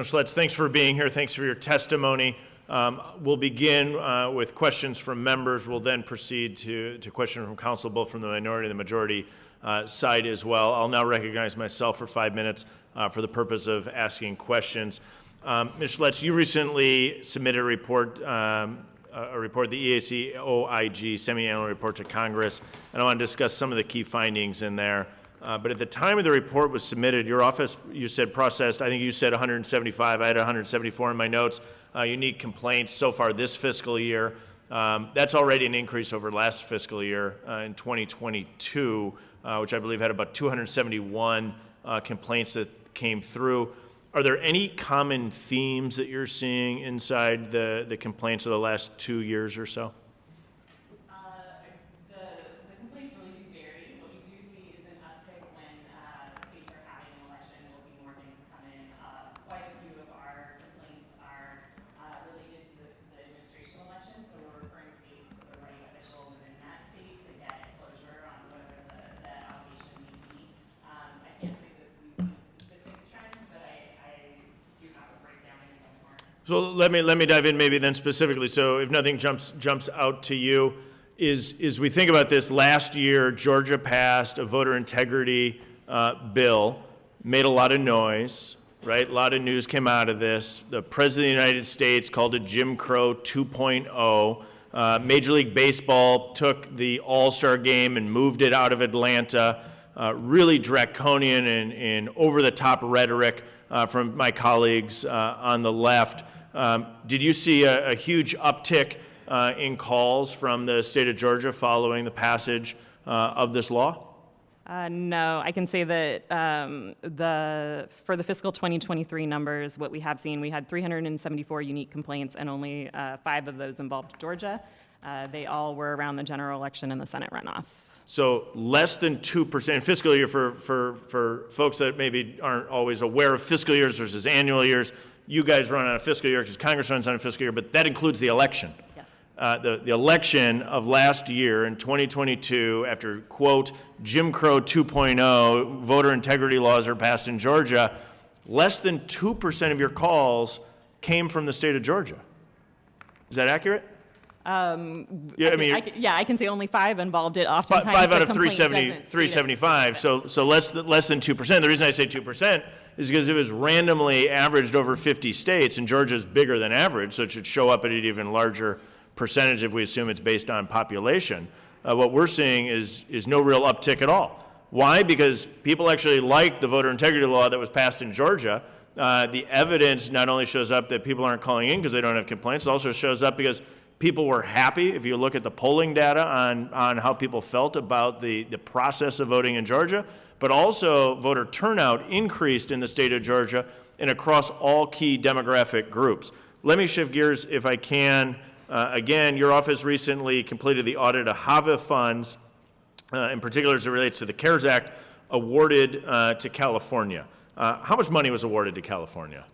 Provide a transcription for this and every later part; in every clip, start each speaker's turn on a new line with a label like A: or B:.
A: Schletz, thanks for being here. Thanks for your testimony. We'll begin with questions from members. We'll then proceed to questions from council, both from the minority and the majority side as well. I'll now recognize myself for 5 minutes for the purpose of asking questions. Ms. Schletz, you recently submitted a report, the EAC IG semi-annual report to Congress, and I want to discuss some of the key findings in there. But at the time of the report was submitted, your office, you said, processed, I think you said 175, I had 174 in my notes, unique complaints so far this fiscal year. That's already an increase over last fiscal year in 2022, which I believe had about 271 complaints that came through. Are there any common themes that you're seeing inside the complaints of the last 2 years or so? So let me dive in maybe then specifically. So if nothing jumps out to you, is we think about this, last year Georgia passed a voter integrity bill, made a lot of noise, right? A lot of news came out of this. The President of the United States called it Jim Crow 2.0. Major League Baseball took the All-Star game and moved it out of Atlanta. Really draconian and over-the-top rhetoric from my colleagues on the left. Did you see a huge uptick in calls from the state of Georgia following the passage of this law?
B: No, I can say that for the fiscal 2023 numbers, what we have seen, we had 374 unique complaints, and only 5 of those involved Georgia. They all were around the general election and the Senate runoff.
A: So less than 2% fiscal year for folks that maybe aren't always aware of fiscal years versus annual years. You guys run on a fiscal year because Congress runs on a fiscal year, but that includes the election.
B: Yes.
A: The election of last year in 2022, after, quote, Jim Crow 2.0, voter integrity laws are passed in Georgia, less than 2% of your calls came from the state of Georgia. Is that accurate?
B: I can say only 5 involved it. Oftentimes,
A: 5 out of 375. So less than 2%. The reason I say 2% is because it was randomly averaged over 50 states, and Georgia's bigger than average, so it should show up at an even larger percentage if we assume it's based on population. What we're seeing is no real uptick at all. Why? Because people actually like the voter integrity law that was passed in Georgia. The evidence not only shows up that people aren't calling in because they don't have complaints, it also shows up because people were happy. If you look at the polling data on how people felt about the process of voting in Georgia, but also voter turnout increased in the state of Georgia and across all key demographic groups. Let me shift gears if I can. Again, your office recently completed the audit of HAVA funds, in particular as it relates to the CARES Act, awarded to California. How much money was awarded to California?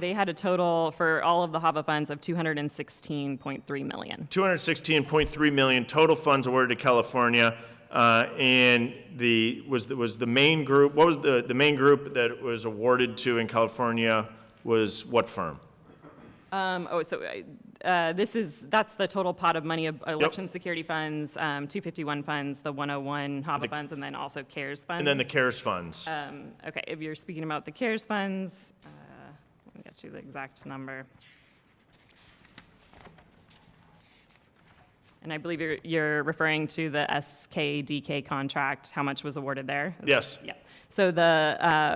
B: They had a total for all of the HAVA funds of $216.3 million.
A: $216.3 million total funds awarded to California, and was the main group. What was the main group that was awarded to in California? Was what firm?
B: That's the total pot of money of election security funds, 251 funds, the 101 HAVA funds, and then also CARES funds.
A: And then the CARES funds.
B: Okay, if you're speaking about the CARES funds, let me get you the exact number. And I believe you're referring to the SKDK contract, how much was awarded there?
A: Yes.
B: Yeah. So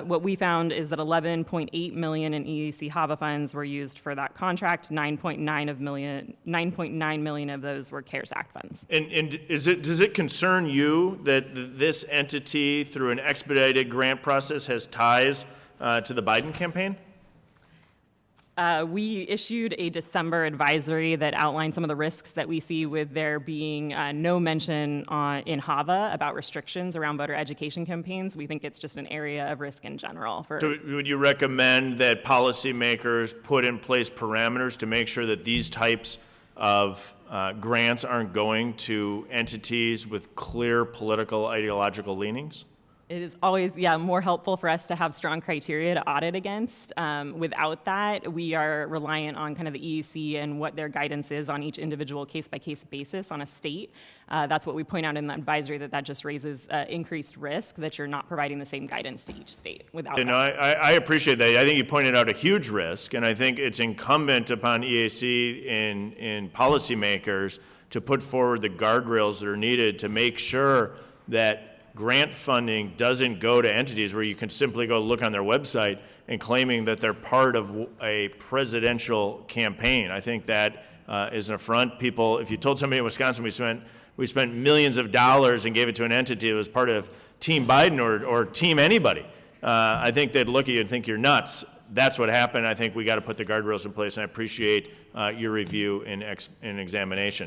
B: what we found is that 11.8 million in EAC HAVA funds were used for that contract. 9.9 million of those were CARES Act funds.
A: And does it concern you that this entity, through an expedited grant process, has ties to the Biden campaign?
B: We issued a December advisory that outlined some of the risks that we see with there being no mention in HAVA about restrictions around voter education campaigns. We think it's just an area of risk in general.
A: So would you recommend that policymakers put in place parameters to make sure that these types of grants aren't going to entities with clear political ideological leanings?
B: It is always, more helpful for us to have strong criteria to audit against. Without that, we are reliant on kind of the EAC and what their guidance is on each individual case-by-case basis on a state. That's what we point out in the advisory, that just raises increased risk that you're not providing the same guidance to each state without
A: And
B: that.
A: I appreciate that. I think you pointed out a huge risk, and I think it's incumbent upon EAC and policymakers to put forward the guardrails that are needed to make sure that grant funding doesn't go to entities where you can simply go look on their website and claiming that they're part of a presidential campaign. I think that is an affront. People, if you told somebody in Wisconsin we spent millions of dollars and gave it to an entity that was part of Team Biden or Team anybody, I think they'd look at you and think you're nuts. That's what happened. I think we got to put the guardrails in place, and I appreciate your review and examination.